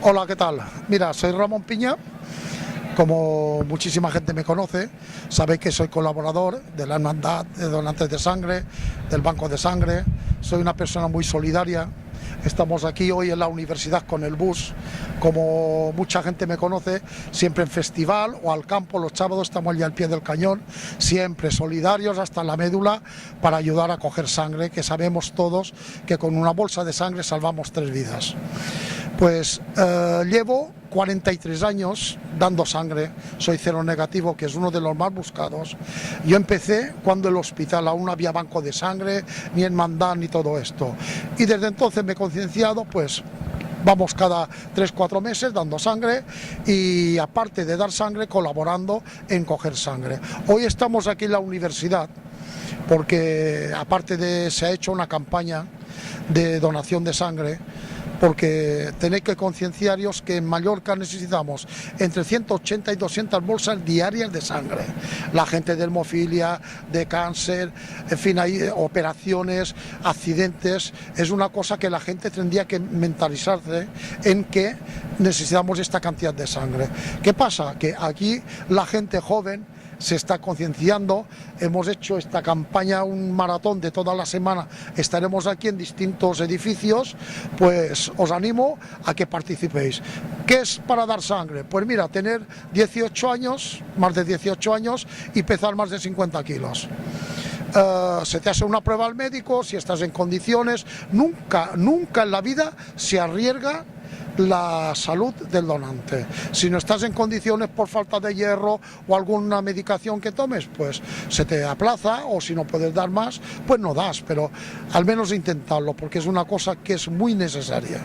Hola, ¿qué tal? Mira, soy Ramón Piña, como muchísima gente me conoce, sabéis que soy colaborador de la Hermandad de Donantes de Sangre, del Banco de Sangre, soy una persona muy solidaria. Estamos aquí hoy en la universidad con el bus, como mucha gente me conoce, siempre en festival o al campo, los sábados estamos allí al pie del cañón, siempre solidarios hasta la médula para ayudar a coger sangre, que sabemos todos que con una bolsa de sangre salvamos 3 vidas. Pues llevo 43 años dando sangre, soy cero negativo, que es uno de los más buscados. Yo empecé cuando el hospital aún no había banco de sangre, ni hermandad, ni todo esto. Y desde entonces me he concienciado, pues vamos cada 3-4 meses dando sangre y aparte de dar sangre, colaborando en coger sangre. Hoy estamos aquí en la universidad porque aparte de se ha hecho una campaña de donación de sangre, porque tenéis que concienciaros que en Mallorca necesitamos entre 180 y 200 bolsas diarias de sangre. La gente de hemofilia, de cáncer, en fin, hay operaciones, accidentes, es una cosa que la gente tendría que mentalizarse en que necesitamos esta cantidad de sangre. ¿Qué pasa? Que aquí la gente joven se está concienciando, hemos hecho esta campaña, un maratón de toda la semana, estaremos aquí en distintos edificios, pues os animo a que participéis. ¿Qué es para dar sangre? Pues mira, tener 18 años, más de 18 años y pesar más de 50 kilos. Se te hace una prueba al médico, si estás en condiciones, nunca en la vida se arriesga la salud del donante. Si no estás en condiciones por falta de hierro o alguna medicación que tomes, pues se te aplaza, o si no puedes dar más, pues no das, pero al menos intentarlo, porque es una cosa que es muy necesaria.